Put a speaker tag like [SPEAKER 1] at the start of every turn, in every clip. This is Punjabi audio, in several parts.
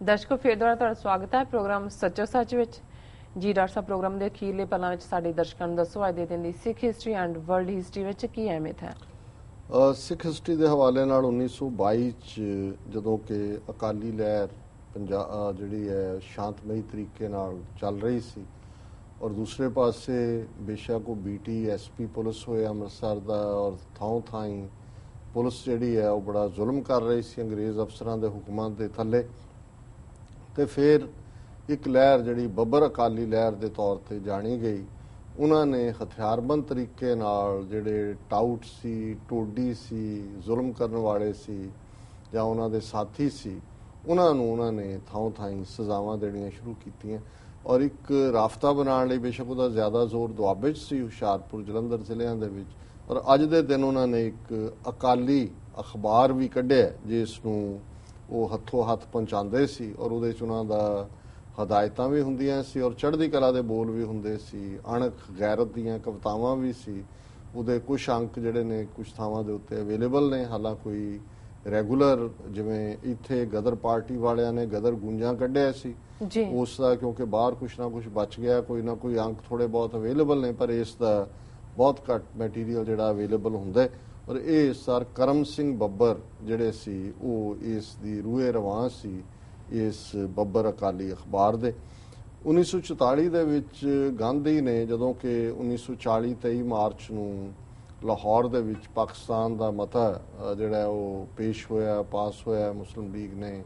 [SPEAKER 1] ਦਰਸ਼ਕੋ ਫਿਰ ਦੁਬਾਰਾ ਤੁਹਾਡਾ ਸਵਾਗਤ ਹੈ ਪ੍ਰੋਗਰਾਮ ਸੱਚੋ ਸੱਚ ਵਿੱਚ। ਜੀ ਡਾਕਟਰ ਸਾਹਿਬ, ਪ੍ਰੋਗਰਾਮ ਦੇ ਅਖੀਰਲੇ ਪਲਾਂ ਵਿੱਚ ਸਾਡੇ ਦਰਸ਼ਕਾਂ ਨੂੰ ਦੱਸੋ ਅੱਜ ਦੇ ਦਿਨ ਦੀ ਸਿੱਖ ਹਿਸਟਰੀ ਐਂਡ ਵਰਲਡ ਹਿਸਟਰੀ ਵਿੱਚ ਕੀ ਅਹਿਮੀਅਤ ਹੈ।
[SPEAKER 2] ਸਿੱਖ ਹਿਸਟਰੀ ਦੇ ਹਵਾਲੇ ਨਾਲ 1922 ਚ ਜਦੋਂ ਕਿ ਅਕਾਲੀ ਲਹਿਰ ਪੰਜਾਬ ਜਿਹੜੀ ਹੈ ਸ਼ਾਂਤਮਈ ਤਰੀਕੇ ਨਾਲ ਚੱਲ ਰਹੀ ਸੀ, ਔਰ ਦੂਸਰੇ ਪਾਸੇ ਬੇਸ਼ੱਕ ਉਹ BTSP ਪੁਲਿਸ ਹੋਏ ਅੰਮ੍ਰਿਤਸਰ ਦਾ, ਔਰ ਥਾਂ ਥਾਈਂ ਪੁਲਿਸ ਜਿਹੜੀ ਹੈ ਉਹ ਬੜਾ ਜ਼ੁਲਮ ਕਰ ਰਹੀ ਸੀ ਅੰਗਰੇਜ਼ ਅਫਸਰਾਂ ਦੇ ਹੁਕਮਾਂ ਦੇ ਥੱਲੇ। ਤੇ ਫਿਰ ਇੱਕ ਲਹਿਰ ਜਿਹੜੀ ਬੱਬਰ ਅਕਾਲੀ ਲਹਿਰ ਦੇ ਤੌਰ ਤੇ ਜਾਣੀ ਗਈ, ਉਹਨਾਂ ਨੇ ਹਥਿਆਰਬੰਦ ਤਰੀਕੇ ਨਾਲ ਜਿਹੜੇ ਟਾਊਟ ਸੀ, ਟੋਡੀ ਸੀ, ਜ਼ੁਲਮ ਕਰਨ ਵਾਲੇ ਸੀ ਜਾਂ ਉਹਨਾਂ ਦੇ ਸਾਥੀ ਸੀ, ਉਹਨਾਂ ਨੇ ਥਾਂ ਥਾਈਂ ਸਜ਼ਾਵਾਂ ਦੇਣੀਆਂ ਸ਼ੁਰੂ ਕੀਤੀਆਂ। ਔਰ ਇੱਕ ਰਾਫਤਾ ਬਣਾਉਣ ਲਈ ਬੇਸ਼ੱਕ ਉਹਦਾ ਜ਼ਿਆਦਾ ਜ਼ੋਰ ਦੁਆਬੇ 'ਚ ਸੀ, ਹੁਸ਼ਿਆਰਪੁਰ, ਜਲੰਧਰ ਜ਼ਿਲ੍ਹਿਆਂ ਦੇ ਵਿੱਚ, ਔਰ ਅੱਜ ਦੇ ਦਿਨ ਉਹਨਾਂ ਨੇ ਇੱਕ ਅਕਾਲੀ ਅਖਬਾਰ ਵੀ ਕੱਢਿਆ ਜਿਸ ਨੂੰ ਉਹ ਹੱਥੋਂ ਹੱਥ ਪਹੁੰਚਾਉਂਦੇ ਸੀ, ਔਰ ਉਹਦੇ 'ਚ ਉਹਨਾਂ ਦਾ ਹਦਾਇਤਾਂ ਵੀ ਹੁੰਦੀਆਂ ਸੀ ਔਰ ਚੜ੍ਹਦੀ ਕਲਾ ਦੇ ਬੋਲ ਵੀ ਹੁੰਦੇ ਸੀ, ਅਣਖ ਗੈਰਤ ਦੀਆਂ ਕਵਿਤਾਵਾਂ ਵੀ ਸੀ। ਉਹਦੇ ਕੁਝ ਅੰਕ ਜਿਹੜੇ ਨੇ ਕੁਝ ਥਾਵਾਂ ਦੇ ਉੱਤੇ ਅਵੇਲੇਬਲ ਨੇ, ਹਾਲਾਂਕਿ ਕੋਈ ਰੈਗੂਲਰ, ਜਿਵੇਂ ਇੱਥੇ ਗਦਰ ਪਾਰਟੀ ਵਾਲਿਆਂ ਨੇ ਗਦਰ ਗੁੰਜਾਂ ਕੱਢਿਆ ਸੀ ਉਸ ਦਾ, ਕਿਉਂਕਿ ਬਾਹਰ ਕੁਛ ਨਾ ਕੁਛ ਬਚ ਗਿਆ, ਕੋਈ ਨਾ ਕੋਈ ਅੰਕ ਥੋੜੇ ਬਹੁਤ ਅਵੇਲੇਬਲ ਨੇ, ਪਰ ਇਸ ਦਾ ਬਹੁਤ ਘੱਟ ਮਟੀਰੀਅਲ ਜਿਹੜਾ ਅਵੇਲੇਬਲ ਹੁੰਦਾ। ਔਰ ਇਹ ਸਰ ਕਰਮ ਸਿੰਘ ਬੱਬਰ ਜਿਹੜੇ ਸੀ ਉਹ ਇਸ ਦੀ ਰੂਹੇ ਰਵਾਂ ਸੀ ਇਸ ਬੱਬਰ ਅਕਾਲੀ ਅਖਬਾਰ ਦੇ। 1944 ਦੇ ਵਿੱਚ ਗਾਂਧੀ ਨੇ, ਜਦੋਂ ਕਿ 1940 23 ਮਾਰਚ ਨੂੰ ਲਾਹੌਰ ਦੇ ਵਿੱਚ ਪਾਕਿਸਤਾਨ ਦਾ ਮਤਾ ਜਿਹੜਾ ਉਹ ਪੇਸ਼ ਹੋਇਆ, ਪਾਸ ਹੋਇਆ, ਮੁਸਲਿਮ ਲੀਗ ਨੇ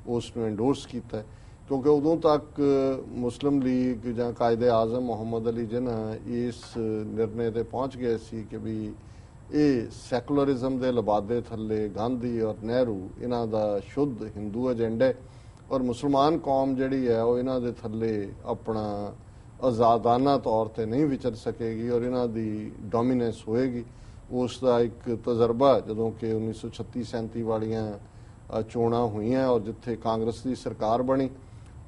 [SPEAKER 2] ਉਸ ਨੂੰ ਐਂਡੋਰਸ ਕੀਤਾ, ਕਿਉਂਕਿ ਉਦੋਂ ਤੱਕ ਮੁਸਲਿਮ ਲੀਗ ਜਾਂ ਕਾਇਦੇ ਆਜ਼ਮ ਮੁਹੰਮਦ ਅਲੀ ਜਿੰਨਾ ਇਸ ਨਿਰਣੇ ਤੇ ਪਹੁੰਚ ਗਏ ਸੀ ਕਿ ਵੀ ਇਹ ਸੈਕੂਲਰਿਜ਼ਮ ਦੇ ਲਬਾਦੇ ਥੱਲੇ ਗਾਂਧੀ ਔਰ ਨਹਿਰੂ ਇਹਨਾਂ ਦਾ ਸ਼ੁੱਧ ਹਿੰਦੂ ਏਜੰਡਾ, ਔਰ ਮੁਸਲਮਾਨ ਕੌਮ ਜਿਹੜੀ ਹੈ ਉਹ ਇਹਨਾਂ ਦੇ ਥੱਲੇ ਆਪਣਾ ਆਜ਼ਾਦਾਨਾ ਤੌਰ ਤੇ ਨਹੀਂ ਵਿਚਰ ਸਕੇਗੀ ਔਰ ਇਹਨਾਂ ਦੀ ਡੋਮੀਨੈਂਸ ਹੋਏਗੀ। ਉਸ ਦਾ ਇੱਕ ਤਜਰਬਾ ਜਦੋਂ ਕਿ 1936-37 ਵਾਲੀਆਂ ਚੋਣਾਂ ਹੋਈਆਂ ਔਰ ਜਿੱਥੇ ਕਾਂਗਰਸ ਦੀ ਸਰਕਾਰ ਬਣੀ,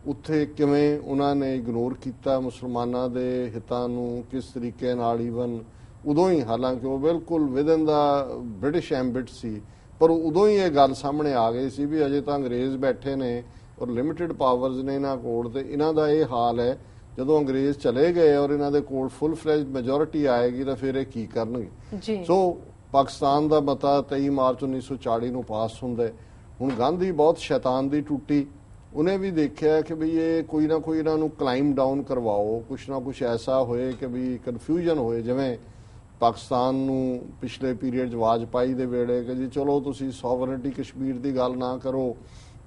[SPEAKER 2] ਉੱਥੇ ਕਿਵੇਂ ਉਹਨਾਂ ਨੇ ਇਗਨੋਰ ਕੀਤਾ ਮੁਸਲਮਾਨਾਂ ਦੇ ਹਿੱਤਾਂ ਨੂੰ, ਕਿਸ ਤਰੀਕੇ ਨਾਲ, ਈਵਨ ਉਦੋਂ ਹੀ, ਹਾਲਾਂਕਿ ਉਹ ਬਿਲਕੁਲ ਵਿਦਨ ਦਾ ਬ੍ਰਿਟਿਸ਼ ਐਂਬਿਟ ਸੀ, ਪਰ ਉਦੋਂ ਹੀ ਇਹ ਗੱਲ ਸਾਹਮਣੇ ਆ ਗਈ ਸੀ ਵੀ ਅਜੇ ਤਾਂ ਅੰਗਰੇਜ਼ ਬੈਠੇ ਨੇ ਔਰ ਲਿਮਿਟਿਡ ਪਾਵਰਸ ਨੇ ਇਹਨਾਂ ਕੋਲ, ਤੇ ਇਹਨਾਂ ਦਾ ਇਹ ਹਾਲ ਹੈ ਜਦੋਂ ਅੰਗਰੇਜ਼ ਚਲੇ ਗਏ ਔਰ ਇਹਨਾਂ ਦੇ ਕੋਲ ਫੁੱਲ ਫਲੈਜਡ ਮੈਜੋਰਿਟੀ ਆਏਗੀ ਤਾਂ ਫਿਰ ਇਹ ਕੀ ਕਰਨਗੇ। ਸੋ ਪਾਕਿਸਤਾਨ ਦਾ ਮਤਾ 23 ਮਾਰਚ 1940 ਨੂੰ ਪਾਸ ਹੁੰਦਾ। ਹੁਣ ਗਾਂਧੀ ਬਹੁਤ ਸ਼ੈਤਾਨ ਦੀ ਟੁੱਟੀ, ਉਹਨੇ ਵੀ ਦੇਖਿਆ ਕਿ ਵੀ ਇਹ ਕੋਈ ਨਾ ਕੋਈ ਇਹਨਾਂ ਨੂੰ ਕਲਾਈਮ ਡਾਊਨ ਕਰਵਾਓ, ਕੁਛ ਨਾ ਕੁਛ ਐਸਾ ਹੋਏ ਕਿ ਵੀ ਕਨਫਿਊਜ਼ਨ ਹੋਏ, ਜਿਵੇਂ ਪਾਕਿਸਤਾਨ ਨੂੰ ਪਿਛਲੇ ਪੀਰੀਅਡ 'ਚ ਵਾਜਪਾਈ ਦੇ ਵੇਲੇ ਕਿ ਜੀ ਚਲੋ ਤੁਸੀਂ ਸੋਵਰਨਟੀ ਕਸ਼ਮੀਰ ਦੀ ਗੱਲ ਨਾ ਕਰੋ,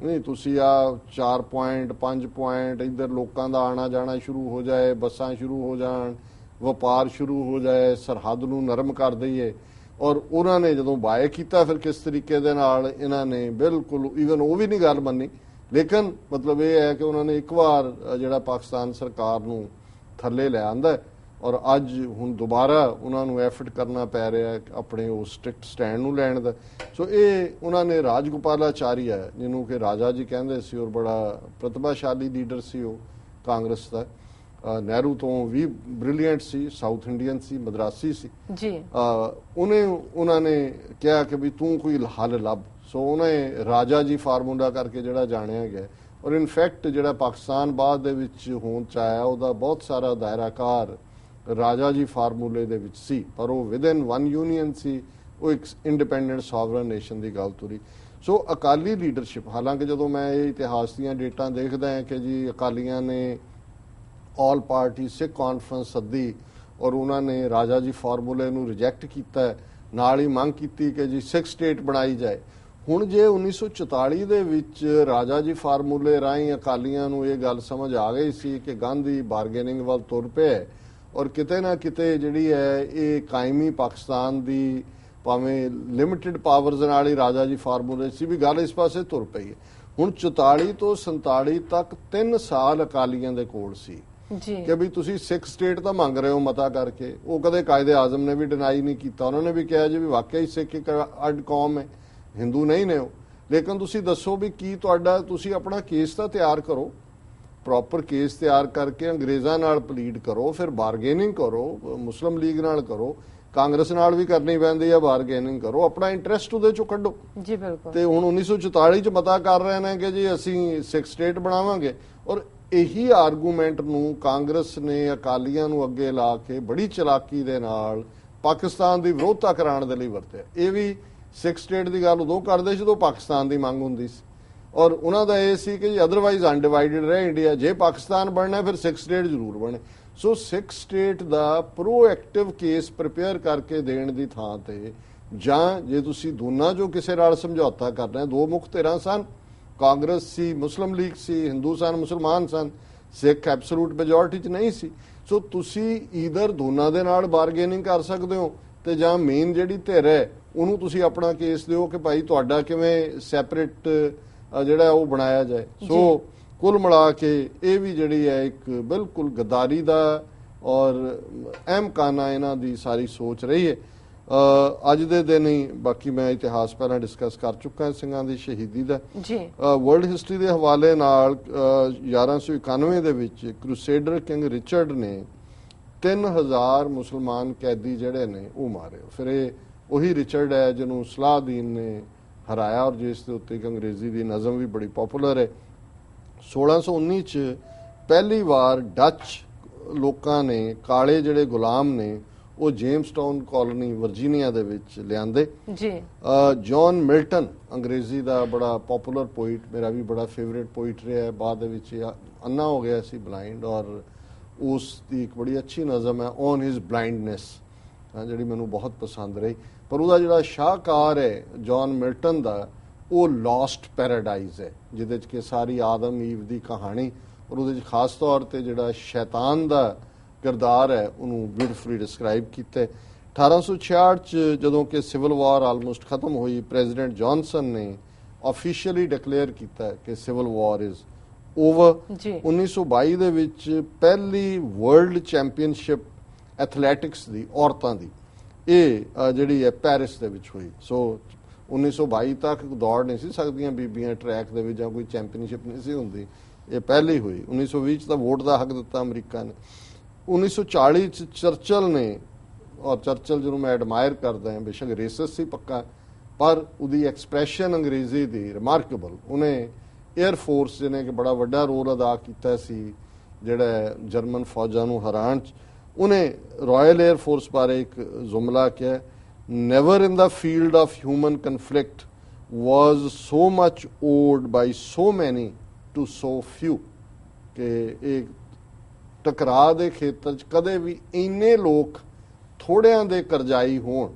[SPEAKER 2] ਨਹੀਂ ਤੁਸੀਂ ਆ 4 ਪੁਆਇੰਟ 5 ਪੁਆਇੰਟ ਇੱਧਰ ਲੋਕਾਂ ਦਾ ਆਣਾ ਜਾਣਾ ਸ਼ੁਰੂ ਹੋ ਜਾਏ, ਬੱਸਾਂ ਸ਼ੁਰੂ ਹੋ ਜਾਣ, ਵਪਾਰ ਸ਼ੁਰੂ ਹੋ ਜਾਏ, ਸਰਹੱਦ ਨੂੰ ਨਰਮ ਕਰ ਦਈਏ। ਔਰ ਉਹਨਾਂ ਨੇ ਜਦੋਂ ਬਾਏ ਕੀਤਾ ਫਿਰ ਕਿਸ ਤਰੀਕੇ ਦੇ ਨਾਲ ਇਹਨਾਂ ਨੇ ਬਿਲਕੁਲ ਈਵਨ ਉਹ ਵੀ ਨਹੀਂ ਗੱਲ ਮੰਨੀ, ਲੇਕਿਨ ਮਤਲਬ ਇਹ ਹੈ ਕਿ ਉਹਨਾਂ ਨੇ ਇੱਕ ਵਾਰ ਜਿਹੜਾ ਪਾਕਿਸਤਾਨ ਸਰਕਾਰ ਨੂੰ ਥੱਲੇ ਲੈ ਆਂਦਾ ਔਰ ਅੱਜ ਹੁਣ ਦੁਬਾਰਾ ਉਹਨਾਂ ਨੂੰ ਐਫਰਟ ਕਰਨਾ ਪੈ ਰਿਹਾ ਆਪਣੇ ਉਹ ਸਟ੍ਰਿਕਟ ਸਟੈਂਡ ਨੂੰ ਲੈਣ ਦਾ। ਸੋ ਇਹ ਉਹਨਾਂ ਨੇ ਰਾਜਗੋਪਾਲਾਚਾਰੀਆ, ਜਿਹਨੂੰ ਕਿ ਰਾਜਾ ਜੀ ਕਹਿੰਦੇ ਸੀ ਔਰ ਬੜਾ ਪ੍ਰਤਿਭਾਸ਼ਾਲੀ ਲੀਡਰ ਸੀ ਉਹ ਕਾਂਗਰਸ ਦਾ, ਨਹਿਰੂ ਤੋਂ ਵੀ ਬ੍ਰਿਲੀਅੰਟ ਸੀ, ਸਾਊਥ ਇੰਡੀਅਨ ਸੀ, ਮਦਰਾਸੀ ਸੀ ਜੀ, ਉਹਨਾਂ ਨੇ ਕਿਹਾ ਕਿ ਵੀ ਤੂੰ ਕੋਈ ਹੱਲ ਲੱਭ। ਸੋ ਉਹਨੇ ਰਾਜਾ ਜੀ ਫਾਰਮੂਲਾ ਕਰਕੇ ਜਿਹੜਾ ਜਾਣਿਆ ਗਿਆ, ਔਰ ਇਨਫੈਕਟ ਜਿਹੜਾ ਪਾਕਿਸਤਾਨ ਬਾਅਦ ਦੇ ਵਿੱਚ ਹੋਂਦ ਚ ਆਇਆ ਉਹਦਾ ਬਹੁਤ ਸਾਰਾ ਦਾਇਰਾਕਾਰ ਰਾਜਾ ਜੀ ਫਾਰਮੂਲੇ ਦੇ ਵਿੱਚ ਸੀ, ਪਰ ਉਹ ਵਿਦਨ ਵਨ ਯੂਨੀਅਨ ਸੀ, ਉਹ ਇੱਕ ਇੰਡੀਪੈਂਡੈਂਟ ਸੋਵਰਨ ਨੇਸ਼ਨ ਦੀ ਗੱਲ ਤੁਰੀ। ਸੋ ਅਕਾਲੀ ਲੀਡਰਸ਼ਿਪ, ਹਾਲਾਂਕਿ ਜਦੋਂ ਮੈਂ ਇਹ ਇਤਿਹਾਸ ਦੀਆਂ ਡੇਟਾਂ ਦੇਖਦਾ ਹਾਂ ਕਿ ਜੀ ਅਕਾਲੀਆਂ ਨੇ ਆਲ ਪਾਰਟੀ ਸਿੱਖ ਕਾਨਫਰੰਸ ਸੱਦੀ ਔਰ ਉਹਨਾਂ ਨੇ ਰਾਜਾ ਜੀ ਫਾਰਮੂਲੇ ਨੂੰ ਰਿਜੈਕਟ ਕੀਤਾ, ਨਾਲ ਹੀ ਮੰਗ ਕੀਤੀ ਕਿ ਜੀ ਸਿੱਖ ਸਟੇਟ ਬਣਾਈ ਜਾਏ। ਹੁਣ ਜੇ 1944 ਦੇ ਵਿੱਚ ਰਾਜਾ ਜੀ ਫਾਰਮੂਲੇ ਰਾਹੀਂ ਅਕਾਲੀਆਂ ਨੂੰ ਇਹ ਗੱਲ ਸਮਝ ਆ ਗਈ ਸੀ ਕਿ ਗਾਂਧੀ ਬਾਰਗੇਨਿੰਗ ਵੱਲ ਤੁਰ ਪਿਆ ਔਰ ਕਿਤੇ ਨਾ ਕਿਤੇ ਜਿਹੜੀ ਹੈ ਇਹ ਕਾਇਮੀ ਪਾਕਿਸਤਾਨ ਦੀ ਭਾਵੇਂ ਲਿਮਿਟਿਡ ਪਾਵਰਸ ਨਾਲ ਹੀ ਰਾਜਾ ਜੀ ਫਾਰਮੂਲੇ ਸੀ, ਵੀ ਗੱਲ ਇਸ ਪਾਸੇ ਤੁਰ ਪਈ ਹੈ। ਹੁਣ 44 ਤੋਂ 47 ਤੱਕ 3 ਸਾਲ ਅਕਾਲੀਆਂ ਦੇ ਕੋਲ ਸੀ ਕਿ ਵੀ ਤੁਸੀਂ ਸਿੱਖ ਸਟੇਟ ਤਾਂ ਮੰਗ ਰਹੇ ਹੋ ਮਤਾ ਕਰਕੇ, ਉਹ ਕਦੇ ਕਾਇਦੇ ਆਜ਼ਮ ਨੇ ਵੀ ਡਿਨਾਈ ਨਹੀਂ ਕੀਤਾ, ਉਹਨਾਂ ਨੇ ਵੀ ਕਿਹਾ ਜੀ ਵੀ ਵਾਕਿਆ ਹੀ ਸਿੱਖ ਇੱਕ ਅੱਡ ਕੌਮ ਹੈ, ਹਿੰਦੂ ਨਹੀਂ ਨੇ ਉਹ, ਲੇਕਿਨ ਤੁਸੀਂ ਦੱਸੋ ਵੀ ਕੀ ਤੁਹਾਡਾ, ਤੁਸੀਂ ਆਪਣਾ ਕੇਸ ਤਾਂ ਤਿਆਰ ਕਰੋ, ਪ੍ਰੋਪਰ ਕੇਸ ਤਿਆਰ ਕਰਕੇ ਅੰਗਰੇਜ਼ਾਂ ਨਾਲ ਪਲੀਡ ਕਰੋ, ਫਿਰ ਬਾਰਗੇਨਿੰਗ ਕਰੋ, ਮੁਸਲਿਮ ਲੀਗ ਨਾਲ ਕਰੋ, ਕਾਂਗਰਸ ਨਾਲ ਵੀ ਕਰਨੀ ਪੈਂਦੀ ਹੈ, ਬਾਰਗੇਨਿੰਗ ਕਰੋ, ਆਪਣਾ ਇੰਟਰਸਟ ਉਹਦੇ ਚੋਂ ਕੱਢੋ।
[SPEAKER 1] ਜੀ ਬਿਲਕੁਲ।
[SPEAKER 2] ਤੇ ਹੁਣ 1944 ਚ ਮਤਾ ਕਰ ਰਹੇ ਨੇ ਕਿ ਜੀ ਅਸੀਂ 6 ਸਟੇਟ ਬਣਾਵਾਂਗੇ, ਔਰ ਇਹੀ ਆਰਗੂਮੈਂਟ ਨੂੰ ਕਾਂਗਰਸ ਨੇ ਅਕਾਲੀਆਂ ਨੂੰ ਅੱਗੇ ਲਾ ਕੇ ਬੜੀ ਚਲਾਕੀ ਦੇ ਨਾਲ ਪਾਕਿਸਤਾਨ ਦੀ ਵਿਰੋਧਤਾ ਕਰਾਉਣ ਦੇ ਲਈ ਵਰਤਿਆ। ਇਹ ਵੀ 6 ਸਟੇਟ ਦੀ ਗੱਲ ਉਦੋਂ ਕਰਦੇ ਜਦੋਂ ਪਾਕਿਸਤਾਨ ਦੀ ਮੰਗ ਹੁੰਦੀ ਸੀ, ਔਰ ਉਹਨਾਂ ਦਾ ਇਹ ਸੀ ਕਿ ਜੀ ਅਦਰਵਾਈਜ਼ ਅਨਡਿਵਾਈਡਡ ਰਹੇ ਇੰਡੀਆ, ਜੇ ਪਾਕਿਸਤਾਨ ਬਣਨਾ ਫਿਰ 6 ਸਟੇਟ ਜ਼ਰੂਰ ਬਣੇ। ਸੋ 6 ਸਟੇਟ ਦਾ ਪ੍ਰੋਐਕਟਿਵ ਕੇਸ ਪ੍ਰਿਪੇਅਰ ਕਰਕੇ ਦੇਣ ਦੀ ਥਾਂ ਤੇ, ਜਾਂ ਜੇ ਤੁਸੀਂ ਦੋਨਾਂ ਚੋਂ ਕਿਸੇ ਨਾਲ ਸਮਝੌਤਾ ਕਰਨਾ, ਦੋ ਮੁੱਖ ਧਿਰਾਂ ਸਨ, ਕਾਂਗਰਸ ਸੀ, ਮੁਸਲਿਮ ਲੀਗ ਸੀ, ਹਿੰਦੂ ਸਨ, ਮੁਸਲਮਾਨ ਸਨ, ਸਿੱਖ ਐਬਸੋਲੂਟ ਮੈਜੋਰਟੀ 'ਚ ਨਹੀਂ ਸੀ। ਸੋ ਤੁਸੀਂ ਈਦਰ ਦੋਨਾਂ ਦੇ ਨਾਲ ਬਾਰਗੇਨਿੰਗ ਕਰ ਸਕਦੇ ਹੋ, ਤੇ ਜਾਂ ਮੇਨ ਜਿਹੜੀ ਧਿਰ ਹੈ ਉਹਨੂੰ ਤੁਸੀਂ ਆਪਣਾ ਕੇਸ ਦਿਓ ਕਿ ਭਾਈ ਤੁਹਾਡਾ ਕਿਵੇਂ ਸੈਪਰੇਟ ਜਿਹੜਾ ਉਹ ਬਣਾਇਆ ਜਾਏ। ਸੋ ਕੁੱਲ ਮਿਲਾ ਕੇ ਇਹ ਵੀ ਜਿਹੜੀ ਹੈ ਇੱਕ ਬਿਲਕੁਲ ਗਦਾਰੀ ਦਾ ਔਰ ਅਹਿਮਕਾਨਾ ਇਹਨਾਂ ਦੀ ਸਾਰੀ ਸੋਚ ਰਹੀ ਹੈ। ਅੱਜ ਦੇ ਦਿਨ ਹੀ, ਬਾਕੀ ਮੈਂ ਇਤਿਹਾਸ ਪਹਿਲਾਂ ਡਿਸਕਸ ਕਰ ਚੁੱਕਾ ਸਿੰਘਾਂ ਦੀ ਸ਼ਹੀਦੀ ਦਾ
[SPEAKER 1] ਜੀ।
[SPEAKER 2] ਵਰਲਡ ਹਿਸਟਰੀ ਦੇ ਹਵਾਲੇ ਨਾਲ 1191 ਦੇ ਵਿੱਚ ਕਰੂਸੇਡਰ ਕਿੰਗ ਰਿਚਰਡ ਨੇ 3000 ਮੁਸਲਮਾਨ ਕੈਦੀ ਜਿਹੜੇ ਨੇ ਉਹ ਮਾਰੇ। ਫਿਰ ਇਹ ਉਹੀ ਰਿਚਰਡ ਹੈ ਜਿਹਨੂੰ ਸਲਾਹਦੀਨ ਨੇ ਹਰਾਇਆ, ਔਰ ਜਿਸ ਦੇ ਉੱਤੇ ਇੱਕ ਅੰਗਰੇਜ਼ੀ ਦੀ ਨਜ਼ਮ ਵੀ ਬੜੀ ਪਪੂਲਰ ਹੈ। 1619 ਚ ਪਹਿਲੀ ਵਾਰ ਡੱਚ ਲੋਕਾਂ ਨੇ ਕਾਲੇ ਜਿਹੜੇ ਗੁਲਾਮ ਨੇ ਉਹ ਜੇਮਸਟਾਊਨ ਕਾਲੋਨੀ ਵਰਜੀਨੀਆ ਦੇ ਵਿੱਚ ਲਿਆਂਦੇ।
[SPEAKER 1] ਜੀ।
[SPEAKER 2] ਜੌਨ ਮਿਲਟਨ ਅੰਗਰੇਜ਼ੀ ਦਾ ਬੜਾ ਪਪੂਲਰ ਪੋਇਟ, ਮੇਰਾ ਵੀ ਬੜਾ ਫੇਵਰੇਟ ਪੋਇਟ ਰਿਹਾ ਹੈ, ਬਾਅਦ ਦੇ ਵਿੱਚ ਅੰਨਾ ਹੋ ਗਿਆ ਸੀ, ਬਲਾਈਂਡ, ਔਰ ਉਸ ਦੀ ਇੱਕ ਬੜੀ ਅੱਛੀ ਨਜ਼ਮ ਹੈ ਔਨ ਹਿਜ਼ ਬਲਾਈਂਡਨੈਸ, ਜਿਹੜੀ ਮੈਨੂੰ ਬਹੁਤ ਪਸੰਦ ਰਹੀ। ਪਰ ਉਹਦਾ ਜਿਹੜਾ ਸ਼ਾਹਕਾਰ ਹੈ ਜੌਨ ਮਿਲਟਨ ਦਾ, ਉਹ ਲੌਸਟ ਪੈਰਾਡਾਈਜ਼ ਹੈ, ਜਿਹਦੇ 'ਚ ਕਿ ਸਾਰੀ ਆਦਮ ਈਵ ਦੀ ਕਹਾਣੀ, ਔਰ ਉਹਦੇ 'ਚ ਖਾਸ ਤੌਰ ਤੇ ਜਿਹੜਾ ਸ਼ੈਤਾਨ ਦਾ ਕਿਰਦਾਰ ਹੈ ਉਹਨੂੰ ਬਿਊਟੀਫੁਲੀ ਡਿਸਕ੍ਰਾਈਬ ਕੀਤਾ। 1866 ਚ ਜਦੋਂ ਕਿ ਸਿਵਲ ਵਾਰ ਆਲਮੋਸਟ ਖਤਮ ਹੋਈ, ਪ੍ਰੈਜ਼ੀਡੈਂਟ ਜੌਨਸਨ ਨੇ ਆਫੀਸ਼ੀਅਲੀ ਡਿਕਲੇਅਰ ਕੀਤਾ ਕਿ ਸਿਵਲ ਵਾਰ ਇਜ਼ ਓਵਰ। 1922 ਦੇ ਵਿੱਚ ਪਹਿਲੀ ਵਰਲਡ ਚੈਂਪੀਅਨਸ਼ਿਪ ਐਥਲੈਟਿਕਸ ਦੀ ਔਰਤਾਂ ਦੀ ਇਹ ਜਿਹੜੀ ਹੈ ਪੈਰਿਸ ਦੇ ਵਿੱਚ ਹੋਈ। ਸੋ 1922 ਤੱਕ ਦੌੜ ਨਹੀਂ ਸੀ ਸਕਦੀਆਂ ਬੀਬੀਆਂ ਟਰੈਕ ਦੇ ਵਿੱਚ, ਜਾਂ ਕੋਈ ਚੈਂਪੀਅਨਸ਼ਿਪ ਨਹੀਂ ਸੀ ਹੁੰਦੀ, ਇਹ ਪਹਿਲੀ ਹੋਈ। 1920 ਚ ਤਾਂ ਵੋਟ ਦਾ ਹੱਕ ਦਿੱਤਾ ਅਮਰੀਕਾ ਨੇ। 1940 ਚ ਚਰਚਲ ਨੇ, ਔਰ ਚਰਚਲ ਜਿਹਨੂੰ ਮੈਂ ਐਡਮਾਇਰ ਕਰਦਾ ਹਾਂ, ਬੇਸ਼ੱਕ ਰੇਸਿਸਟ ਸੀ ਪੱਕਾ, ਪਰ ਉਹਦੀ ਐਕਸਪ੍ਰੈਸ਼ਨ ਅੰਗਰੇਜ਼ੀ ਦੀ ਰਿਮਾਰਕੇਬਲ। ਉਹਨੇ 에ਅਰ ਫੋਰਸ ਜਿਹਨੇ ਕਿ ਬੜਾ ਵੱਡਾ ਰੋਲ ਅਦਾ ਕੀਤਾ ਸੀ ਜਿਹੜਾ ਜਰਮਨ ਫੌਜਾਂ ਨੂੰ ਹਰਾਉਣ 'ਚ, ਉਹਨੇ ਰਾਇਲ 에ਅਰ ਫੋਰਸ ਬਾਰੇ ਇੱਕ ਜੁਮਲਾ ਕਿਹਾ, never in the field of human conflict was so much owed by so many to ਸੋ ਫਿਊ, ਕਿ ਇਹ ਟਕਰਾਅ ਦੇ ਖੇਤਰ 'ਚ ਕਦੇ ਵੀ ਇੰਨੇ ਲੋਕ ਥੋੜਿਆਂ ਦੇ ਕਰਜ਼ਾਈ ਹੋਣ,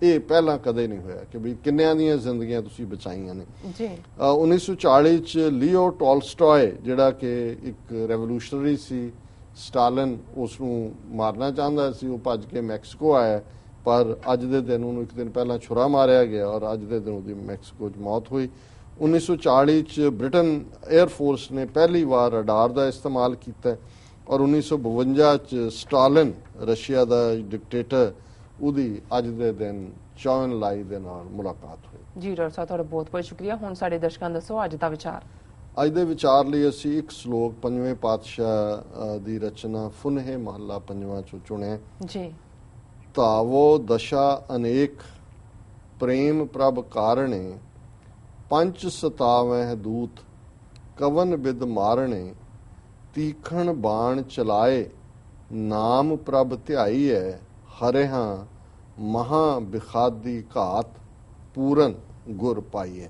[SPEAKER 2] ਇਹ ਪਹਿਲਾਂ ਕਦੇ ਨਹੀਂ ਹੋਇਆ ਕਿ ਵੀ ਕਿੰਨਿਆਂ ਦੀਆਂ ਜ਼ਿੰਦਗੀਆਂ ਤੁਸੀਂ ਬਚਾਈਆਂ ਨੇ। ਜੀ। 1940 ਚ ਲੀਓ ਟੋਲਸਟੋਏ ਜਿਹੜਾ ਕਿ ਇੱਕ ਰੈਵੋਲੂਸ਼ਨਰੀ ਸੀ, ਸਟਾਲਿਨ ਉਸ ਨੂੰ ਮਾਰਨਾ ਚਾਹੁੰਦਾ ਸੀ, ਉਹ ਭੱਜ ਕੇ ਮੈਕਸੀਕੋ ਆਇਆ, ਪਰ ਅੱਜ ਦੇ ਦਿਨ ਉਹਨੂੰ ਇੱਕ ਦਿਨ ਪਹਿਲਾਂ ਛੁਰਾ ਮਾਰਿਆ ਗਿਆ, ਔਰ ਅੱਜ ਦੇ ਦਿਨ ਉਹਦੀ ਮੈਕਸੀਕੋ 'ਚ ਮੌਤ ਹੋਈ। 1940 ਚ ਬ੍ਰਿਟਨ 에ਅਰ ਫੋਰਸ ਨੇ ਪਹਿਲੀ ਵਾਰ ਰਡਾਰ ਦਾ ਇਸਤੇਮਾਲ ਕੀਤਾ, ਔਰ 1952 ਚ ਸਟਾਲਿਨ ਰਸ਼ੀਆ ਦਾ ਡਿਕਟੇਟਰ, ਉਹਦੀ ਅੱਜ ਦੇ ਦਿਨ ਚੌਨ ਲਾਈ ਦੇ ਨਾਲ ਮੁਲਾਕਾਤ ਹੋਈ। ਜੀ
[SPEAKER 1] ਡਾਕਟਰ ਸਾਹਿਬ, ਤੁਹਾਡਾ ਬਹੁਤ ਬਹੁਤ ਸ਼ੁਕਰੀਆ। ਹੁਣ ਸਾਡੇ ਦਰਸ਼ਕਾਂ ਨੂੰ ਦੱਸੋ ਅੱਜ ਦਾ ਵਿਚਾਰ।
[SPEAKER 2] ਅੱਜ ਦੇ ਵਿਚਾਰ ਲਈ ਅਸੀਂ ਇੱਕ ਸ਼ਲੋਕ ਪੰਜਵੇਂ ਪਾਤਸ਼ਾਹ ਦੀ ਰਚਨਾ ਫੁਨਹੇ ਮਹੱਲਾ ਪੰਜਵਾਂ ਚੋਂ ਚੁਣਿਆ ਜੀ। ਧਾਵੋ ਦਸ਼ਾ ਅਨੇਕ ਪ੍ਰੇਮ ਪ੍ਰਭ ਕਾਰਣੇ, ਪੰਚ ਸਤਾਵਹਿ ਦੂਤ ਕਵਨ ਬਿਦ ਮਾਰਣੇ, ਤੀਖਣ ਬਾਣ ਚਲਾਏ ਨਾਮ ਪ੍ਰਭ ਧਿਆਈਐ, ਹਰਿਹਾਂ ਮਹਾ ਬਿਖਾਦੀ ਘਾਤ ਪੂਰਨ ਗੁਰ ਪਾਈਏ।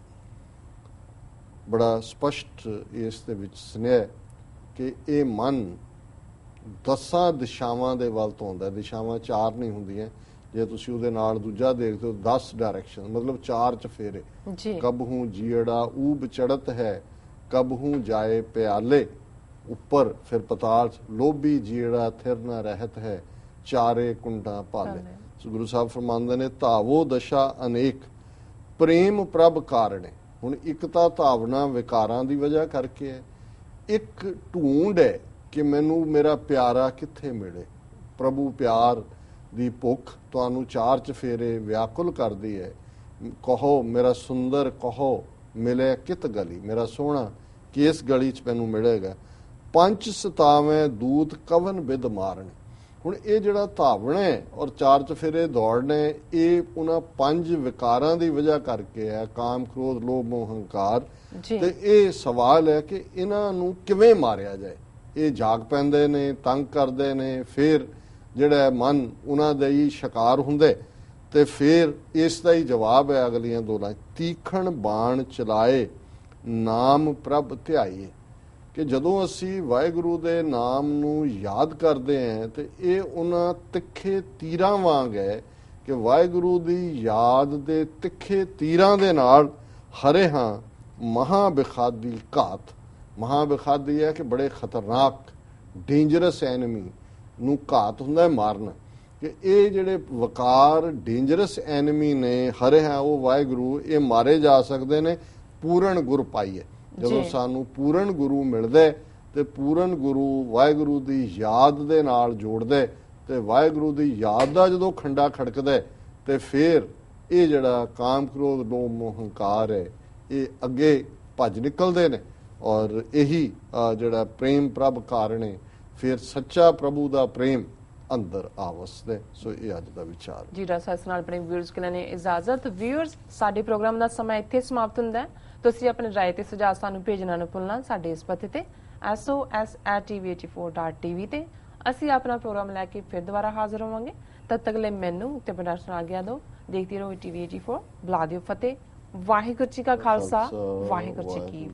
[SPEAKER 2] ਬੜਾ ਸਪਸ਼ਟ ਇਸ ਦੇ ਵਿੱਚ ਸੁਨੇਹਾ ਕਿ ਇਹ ਮਨ 10 ਦਿਸ਼ਾਵਾਂ ਦੇ ਵੱਲ ਤੋਂ ਆਉਂਦਾ। ਦਿਸ਼ਾਵਾਂ 4 ਨਹੀਂ ਹੁੰਦੀਆਂ, ਜੇ ਤੁਸੀਂ ਉਹਦੇ ਨਾਲ ਦੂਜਾ ਦੇਖਦੇ ਹੋ 10 ਡਾਇਰੈਕਸ਼ਨ, ਮਤਲਬ 4 ਚਫੇਰੇ। ਕਬਹੂ ਜੀੜਾ ਊਬ ਚੜਤ ਹੈ, ਕਬਹੂ ਜਾਏ ਪਿਆਲੇ, ਉੱਪਰ ਫਿਰ ਪਤਾਲ ਚ ਲੋਭੀ ਜੀੜਾ ਥਿਰ ਨਾ ਰਹਿਤ ਹੈ, ਚਾਰੇ ਕੁੰਡਾ ਭਾਲੇ। ਸੋ ਗੁਰੂ ਸਾਹਿਬ ਫਰਮਾਉਂਦੇ ਨੇ ਧਾਵੋ ਦਸ਼ਾ ਅਨੇਕ ਪ੍ਰੇਮ ਪ੍ਰਭ ਕਾਰਣੇ। ਹੁਣ ਇੱਕ ਤਾਂ ਧਾਵਨਾ ਵਿਕਾਰਾਂ ਦੀ ਵਜ੍ਹਾ ਕਰਕੇ ਹੈ, ਇੱਕ ਢੂੰਡ ਹੈ ਕਿ ਮੈਨੂੰ ਮੇਰਾ ਪਿਆਰਾ ਕਿੱਥੇ ਮਿਲੇ। ਪ੍ਰਭੂ ਪਿਆਰ ਦੀ ਭੁੱਖ ਤੁਹਾਨੂੰ 4 ਚਫੇਰੇ ਵਿਆਕੁਲ ਕਰਦੀ ਹੈ। ਕਹੋ ਮੇਰਾ ਸੁੰਦਰ, ਕਹੋ ਮਿਲੇ ਕਿਤ ਗਲੀ, ਮੇਰਾ ਸੋਹਣਾ ਕਿਸ ਗਲੀ 'ਚ ਮੈਨੂੰ ਮਿਲੇਗਾ। ਪੰਜ ਸਤਾਵੇਂ ਦੂਤ ਕਵਨ ਬਿਦ ਮਾਰਨੇ, ਹੁਣ ਇਹ ਜਿਹੜਾ ਧਾਵਣਾ ਹੈ ਔਰ ਚਾਰ ਚਫੇਰੇ ਦੌੜਨਾ ਹੈ, ਇਹ ਉਹਨਾਂ 5 ਵਿਕਾਰਾਂ ਦੀ ਵਜ੍ਹਾ ਕਰਕੇ ਹੈ, ਕਾਮ, ਕ੍ਰੋਧ, ਲੋਭ, ਮੋਹ, ਹੰਕਾਰ।
[SPEAKER 1] ਜੀ
[SPEAKER 2] ਤੇ ਇਹ ਸਵਾਲ ਹੈ ਕਿ ਇਹਨਾਂ ਨੂੰ ਕਿਵੇਂ ਮਾਰਿਆ ਜਾਏ। ਇਹ ਜਾਗ ਪੈਂਦੇ ਨੇ, ਤੰਗ ਕਰਦੇ ਨੇ, ਫਿਰ ਜਿਹੜਾ ਮਨ ਉਹਨਾਂ ਦਾ ਹੀ ਸ਼ਿਕਾਰ ਹੁੰਦੇ। ਤੇ ਫਿਰ ਇਸ ਦਾ ਹੀ ਜਵਾਬ ਹੈ ਅਗਲੀਆਂ ਦੋ ਲਾਈਨਾਂ, ਤੀਖਣ ਬਾਣ ਚਲਾਏ ਨਾਮ ਪ੍ਰਭ ਧਿਆਈਏ। ਕਿ ਜਦੋਂ ਅਸੀਂ ਵਾਹਿਗੁਰੂ ਦੇ ਨਾਮ ਨੂੰ ਯਾਦ ਕਰਦੇ ਹਾਂ ਤੇ ਇਹ ਉਹਨਾਂ ਤਿੱਖੇ ਤੀਰਾਂ ਵਾਂਗ ਹੈ ਕਿ ਵਾਹਿਗੁਰੂ ਦੀ ਯਾਦ ਦੇ ਤਿੱਖੇ ਤੀਰਾਂ ਦੇ ਨਾਲ ਹਰੇ ਹਾਂ ਮਹਾਬਿਖਾਦੀ ਘਾਤ। ਮਹਾਬਿਖਾਦੀ ਹੈ ਕਿ ਬੜੇ ਖਤਰਨਾਕ ਡੇਂਜਰਸ ਐਨਮੀ ਨੂੰ ਘਾਤ ਹੁੰਦਾ ਹੈ ਮਾਰਨਾ। ਕਿ ਇਹ ਜਿਹੜੇ ਵਕਾਰ ਡੇਂਜਰਸ ਐਨਮੀ ਨੇ ਹਰੇ ਹਾਂ ਉਹ ਵਾਹਿਗੁਰੂ, ਇਹ ਮਾਰੇ ਜਾ ਸਕਦੇ ਨੇ ਪੂਰਨ ਗੁਰ ਪਾਈਏ। ਜਦੋਂ ਸਾਨੂੰ ਪੂਰਨ ਗੁਰੂ ਮਿਲਦੇ ਤੇ ਪੂਰਨ ਗੁਰੂ ਵਾਹਿਗੁਰੂ ਦੀ ਯਾਦ ਦੇ ਨਾਲ ਜੋੜਦੇ ਤੇ ਵਾਹਿਗੁਰੂ ਦੀ ਯਾਦ ਦਾ ਜਦੋਂ ਖੰਡਾ ਖੜਕਦਾ ਤੇ ਫਿਰ ਇਹ ਜਿਹੜਾ ਕਾਮ, ਕ੍ਰੋਧ, ਲੋਭ, ਮੋਹ, ਹੰਕਾਰ ਹੈ ਇਹ ਅੱਗੇ ਭੱਜ ਨਿਕਲਦੇ ਨੇ। ਔਰ ਇਹੀ ਜਿਹੜਾ ਪ੍ਰੇਮ ਪ੍ਰਭ ਕਾਰਨ ਹੈ, ਫਿਰ ਸੱਚਾ ਪ੍ਰਭੂ ਦਾ ਪ੍ਰੇਮ ਅੰਦਰ ਆਵਸਦੇ। ਸੋ ਇਹ ਅੱਜ ਦਾ ਵਿਚਾਰ
[SPEAKER 1] ਜੀ। ਡਾਕਟਰ ਸਾਹਿਬ ਨਾਲ ਆਪਣੇ ਵਿਊਅਰਸ ਕੋਲ ਨੇ ਇਜਾਜ਼ਤ। ਵਿਊਅਰਸ, ਸਾਡੇ ਪ੍ਰੋਗਰਾਮ ਦਾ ਸਮਾਂ ਇੱਥੇ ਸਮਾਪਤ ਹੁੰਦਾ ਹੈ। ਤੁਸੀਂ ਆਪਣੇ ਰਾਏ ਤੇ ਸੁਝਾਅ ਸਾਨੂੰ ਭੇਜਣਾ ਨਾ ਭੁੱਲਣਾ ਸਾਡੇ ਇਸ ਪਤੇ ਤੇ sos@tv84.tv ਤੇ। ਅਸੀਂ ਆਪਣਾ ਪ੍ਰੋਗਰਾਮ ਲੈ ਕੇ ਫਿਰ ਦੁਬਾਰਾ ਹਾਜ਼ਰ ਹੋਵਾਂਗੇ। ਤਦ ਤੱਕ ਲਈ ਮੈਨੂੰ ਤੇ ਪ੍ਰੋਡਕਸ਼ਨ ਆ ਗਿਆ ਦੋ। ਦੇਖਦੇ ਰਹੋ TV84। ਬੁਲਾ ਦਿਓ ਫਤਿਹ। ਵਾਹਿਗੁਰੂ ਜੀ ਕਾ ਖਾਲਸਾ, ਵਾਹਿਗੁਰੂ ਜੀ ਕੀ